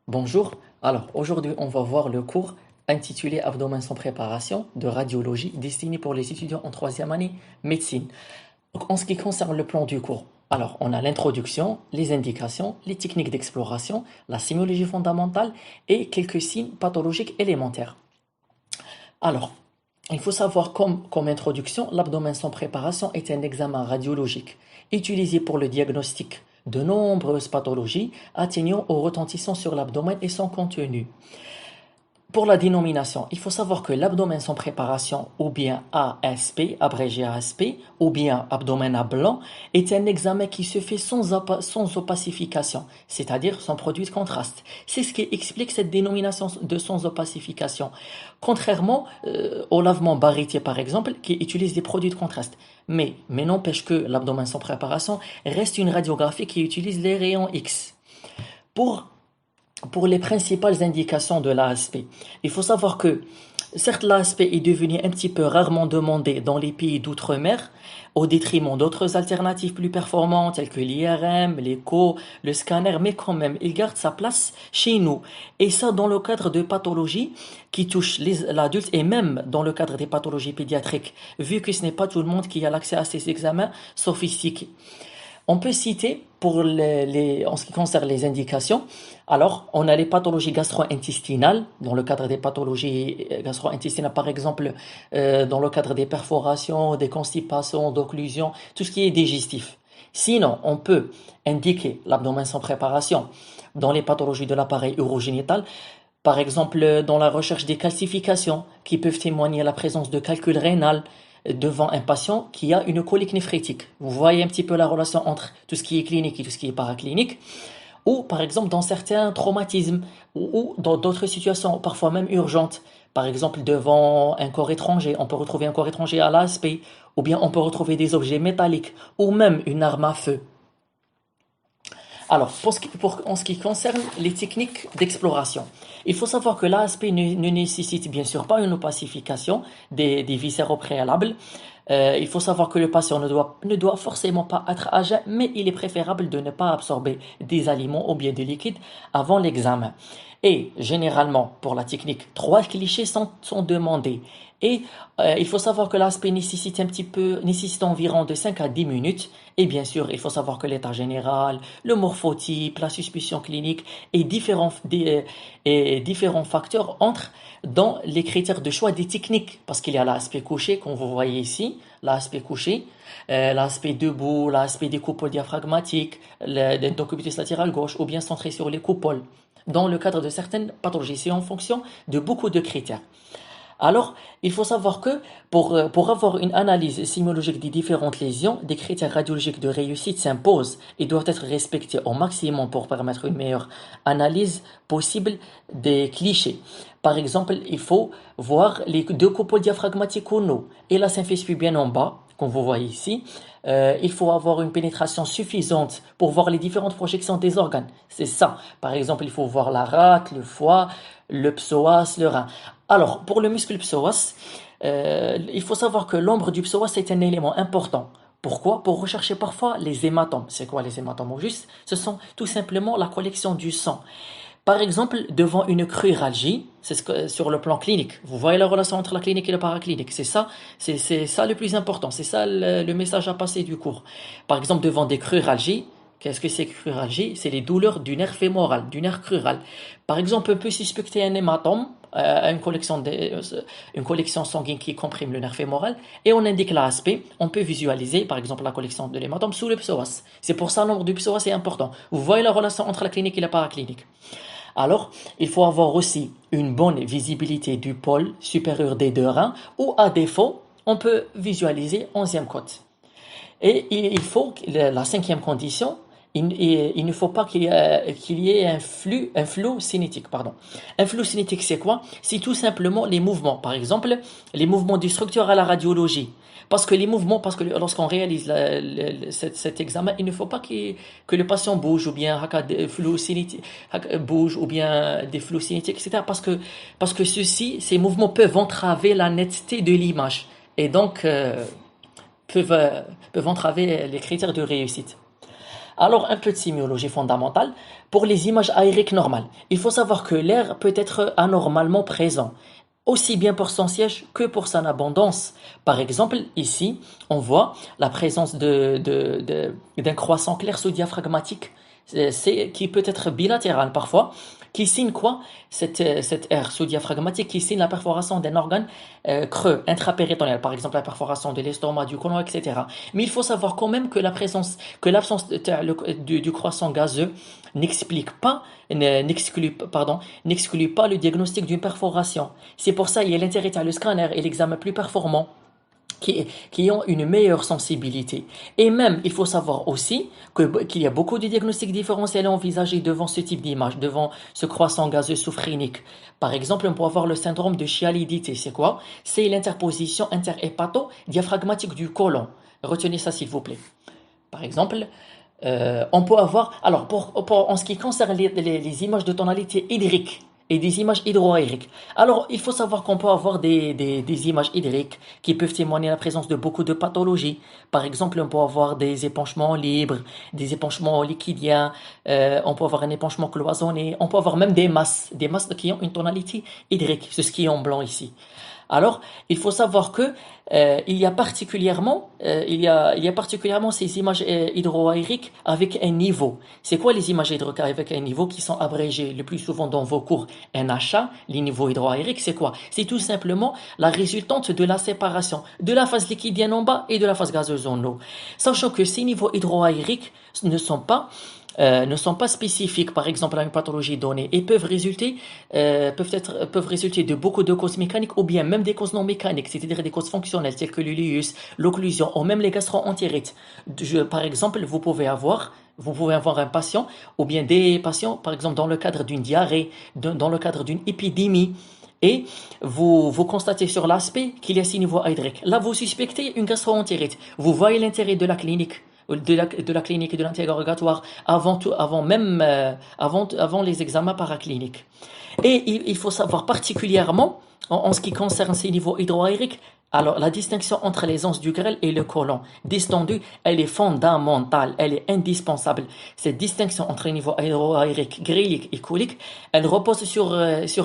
Bonjour, alors aujourd'hui on va voir le cours intitulé Abdomen sans préparation de radiologie destiné pour les étudiants en troisième année médecine. Donc, en ce qui concerne le plan du cours, alors on a l'introduction, les indications, les techniques d'exploration, la sémiologie fondamentale et quelques signes pathologiques élémentaires. Alors, il faut savoir comme introduction, l'abdomen sans préparation est un examen radiologique utilisé pour le diagnostic de nombreuses pathologies atteignant ou retentissant sur l'abdomen et son contenu. Pour la dénomination, il faut savoir que l'abdomen sans préparation, ou bien ASP, abrégé ASP, ou bien abdomen à blanc, est un examen qui se fait sans opacification, c'est-à-dire sans produit de contraste. C'est ce qui explique cette dénomination de sans opacification. Contrairement au lavement barité, par exemple, qui utilise des produits de contraste. Mais n'empêche que l'abdomen sans préparation reste une radiographie qui utilise les rayons X. Pour pour les principales indications de l'ASP, il faut savoir que, certes, l'ASP est devenu un petit peu rarement demandé dans les pays d'outre-mer, au détriment d'autres alternatives plus performantes telles que l'IRM, l'écho, le scanner, mais quand même, il garde sa place chez nous. Et ça dans le cadre de pathologies qui touchent l'adulte et même dans le cadre des pathologies pédiatriques, vu que ce n'est pas tout le monde qui a l'accès à ces examens sophistiqués. On peut citer en ce qui concerne les indications, alors on a les pathologies gastro-intestinales, dans le cadre des pathologies gastro-intestinales par exemple, dans le cadre des perforations, des constipations, d'occlusions, tout ce qui est digestif. Sinon, on peut indiquer l'abdomen sans préparation dans les pathologies de l'appareil urogénital, par exemple dans la recherche des calcifications qui peuvent témoigner la présence de calcul rénal, devant un patient qui a une colique néphrétique. Vous voyez un petit peu la relation entre tout ce qui est clinique et tout ce qui est paraclinique. Ou par exemple dans certains traumatismes ou dans d'autres situations parfois même urgentes. Par exemple devant un corps étranger, on peut retrouver un corps étranger à l'aspect, ou bien on peut retrouver des objets métalliques, ou même une arme à feu. Alors, en ce qui concerne les techniques d'exploration, il faut savoir que l'ASP ne nécessite bien sûr pas une opacification des viscères au préalable. Il faut savoir que le patient ne doit forcément pas être à jeun, mais il est préférable de ne pas absorber des aliments ou bien des liquides avant l'examen. Et généralement, pour la technique, trois clichés sont demandés. Et il faut savoir que l'aspect nécessite environ de 5 à 10 minutes. Et bien sûr, il faut savoir que l'état général, le morphotype, la suspicion clinique et différents facteurs entrent dans les critères de choix des techniques. Parce qu'il y a l'aspect couché, comme vous voyez ici, l'aspect couché, l'aspect debout, l'aspect des coupoles diaphragmatiques, l'endocubitus latéral gauche, ou bien centré sur les coupoles. Dans le cadre de certaines pathologies, c'est en fonction de beaucoup de critères. Alors, il faut savoir que pour avoir une analyse sémiologique des différentes lésions, des critères radiologiques de réussite s'imposent et doivent être respectés au maximum pour permettre une meilleure analyse possible des clichés. Par exemple, il faut voir les deux coupoles diaphragmatiques ou non et la symphyse pubienne en bas, comme vous voyez ici. Il faut avoir une pénétration suffisante pour voir les différentes projections des organes. C'est ça. Par exemple, il faut voir la rate, le foie, le psoas, le rein. Alors, pour le muscle psoas, il faut savoir que l'ombre du psoas est un élément important. Pourquoi? Pour rechercher parfois les hématomes. C'est quoi les hématomes au juste? Ce sont tout simplement la collection du sang. Par exemple, devant une cruralgie, sur le plan clinique. Vous voyez la relation entre la clinique et le paraclinique. C'est ça le plus important. C'est ça le message à passer du cours. Par exemple, devant des cruralgies, qu'est-ce que c'est cruralgie? C'est les douleurs du nerf fémoral, du nerf crural. Par exemple, on peut suspecter un hématome, une collection sanguine qui comprime le nerf fémoral, et on indique l'aspect. On peut visualiser, par exemple, la collection de l'hématome sous le psoas. C'est pour ça que le nombre du psoas est important. Vous voyez la relation entre la clinique et la paraclinique. Alors, il faut avoir aussi une bonne visibilité du pôle supérieur des deux reins, ou à défaut, on peut visualiser onzième côte. Et il faut, la cinquième condition, il ne faut pas qu'il y ait un flou cinétique, pardon. Un flou cinétique, c'est quoi? C'est tout simplement les mouvements. Par exemple, les mouvements du structure à la radiologie. Parce que lorsqu'on réalise cet examen, il ne faut pas que le patient bouge ou bien des flous cinétiques, bouge ou bien des flous cinétiques, etc. Parce que ces mouvements peuvent entraver la netteté de l'image. Et donc, peuvent entraver les critères de réussite. Alors, un peu de sémiologie fondamentale. Pour les images aériques normales, il faut savoir que l'air peut être anormalement présent, aussi bien pour son siège que pour son abondance. Par exemple, ici, on voit la présence d'un croissant clair sous-diaphragmatique, qui peut être bilatéral parfois, qui signe quoi? Cette aire sous-diaphragmatique qui signe la perforation d'un organe creux, intrapéritonéal, par exemple la perforation de l'estomac, du côlon, etc. Mais il faut savoir quand même que l'absence du croissant gazeux n'exclut pas le diagnostic d'une perforation. C'est pour ça il y a l'intérêt à le scanner et l'examen plus performant qui ont une meilleure sensibilité. Et même, il faut savoir aussi qu'il y a beaucoup de diagnostics différentiels envisagés devant ce type d'image, devant ce croissant gazeux soufrénique. Par exemple, on peut avoir le syndrome de chialidité. C'est quoi? C'est l'interposition interhépato-diaphragmatique du côlon. Retenez ça s'il vous plaît. Par exemple, on peut avoir, alors en ce qui concerne les images de tonalité hydrique et des images hydroaériques. Alors, il faut savoir qu'on peut avoir des images hydriques qui peuvent témoigner la présence de beaucoup de pathologies. Par exemple, on peut avoir des épanchements libres, des épanchements liquidiens, on peut avoir un épanchement cloisonné, on peut avoir même des masses qui ont une tonalité hydrique, c'est ce qui est en blanc ici. Alors, il faut savoir que il y a particulièrement ces images hydroaériques avec un niveau. C'est quoi les images hydroaériques avec un niveau qui sont abrégées le plus souvent dans vos cours NHA, les niveaux hydroaériques, c'est quoi? C'est tout simplement la résultante de la séparation de la phase liquidienne en bas et de la phase gazeuse en haut. Sachant que ces niveaux hydroaériques ne sont pas spécifiques, par exemple, à une pathologie donnée et peuvent résulter de beaucoup de causes mécaniques ou bien même des causes non mécaniques, c'est-à-dire des causes fonctionnelles telles que l'uréus, l'occlusion ou même les gastro-entérites. Par exemple, vous pouvez avoir un patient ou bien des patients, par exemple, dans le cadre d'une diarrhée, dans le cadre d'une épidémie, et vous constatez sur l'aspect qu'il y a 6 niveaux hydriques. Là, vous suspectez une gastro-entérite. Vous voyez l'intérêt de la clinique de la clinique et de l'interrogatoire avant les examens paracliniques. Et il faut savoir particulièrement, en ce qui concerne ces niveaux hydroaériques, alors la distinction entre les anses du grêle et le côlon distendu, elle est fondamentale, elle est indispensable. Cette distinction entre les niveaux hydroaériques, gréliques et coliques, elle repose sur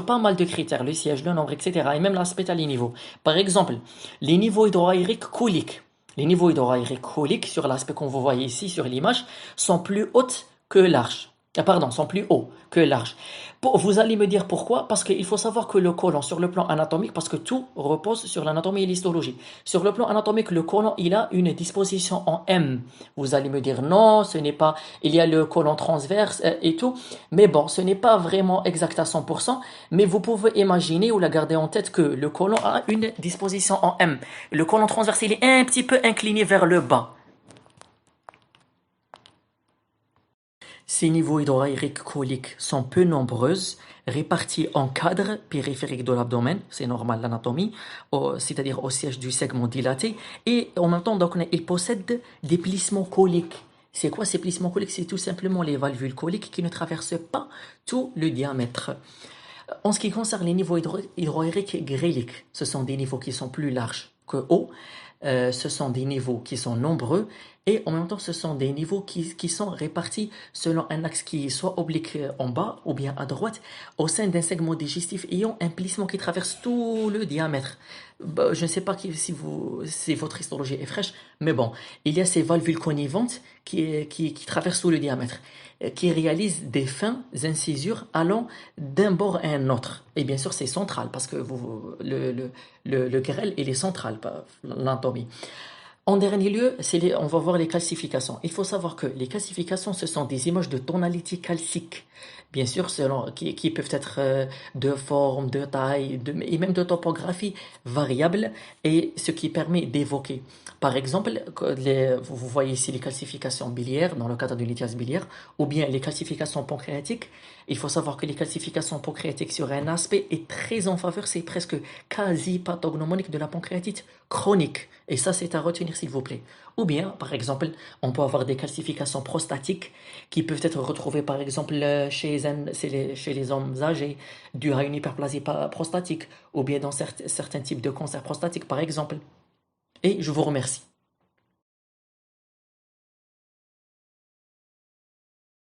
pas mal de critères, le siège, le nombre, etc. et même l'aspect à les niveaux. Par exemple, les niveaux hydroaériques coliques. Les niveaux hydroaériques coliques, sur l'aspect qu'on vous voyez ici sur l'image, sont plus hautes que larges. Sont plus hauts que larges. Vous allez me dire pourquoi? Parce qu'il faut savoir que le côlon, sur le plan anatomique, parce que tout repose sur l'anatomie et l'histologie. Sur le plan anatomique, le côlon, il a une disposition en M. Vous allez me dire non, ce n'est pas, il y a le côlon transverse et tout. Mais bon, ce n'est pas vraiment exact à 100%, mais vous pouvez imaginer ou la garder en tête que le côlon a une disposition en M. Le côlon transverse, il est un petit peu incliné vers le bas. Ces niveaux hydroaériques coliques sont peu nombreuses, réparties en cadre périphérique de l'abdomen, c'est normal l'anatomie, c'est-à-dire au siège du segment dilaté, et en même temps, donc, ils possèdent des plissements coliques. C'est quoi ces plissements coliques? C'est tout simplement les valvules coliques qui ne traversent pas tout le diamètre. En ce qui concerne les niveaux hydroaériques gréliques, ce sont des niveaux qui sont plus larges que hauts, ce sont des niveaux qui sont nombreux et en même temps ce sont des niveaux qui sont répartis selon un axe qui est soit oblique en bas ou bien à droite au sein d'un segment digestif ayant un plissement qui traverse tout le diamètre. Je ne sais pas si votre histologie est fraîche, mais bon, il y a ces valvules connivantes qui traversent tout le diamètre, qui réalisent des fins incisures allant d'un bord à un autre. Et bien sûr, c'est central parce que le grêle, il est central, pas l'anatomie. En dernier lieu, on va voir les calcifications. Il faut savoir que les calcifications, ce sont des images de tonalité calcique, bien sûr, qui peuvent être de forme, de taille, et même de topographie variable, et ce qui permet d'évoquer. Par exemple, vous voyez ici les calcifications biliaires dans le cadre d'une lithiase biliaire, ou bien les calcifications pancréatiques. Il faut savoir que les calcifications pancréatiques sur un aspect est très en faveur, c'est presque quasi pathognomonique de la pancréatite chronique. Et ça, c'est à retenir, s'il vous plaît. Ou bien, par exemple, on peut avoir des calcifications prostatiques qui peuvent être retrouvées, par exemple, chez les hommes âgés, dues à une hyperplasie prostatique, ou bien dans certains types de cancers prostatiques, par exemple. Et je vous remercie.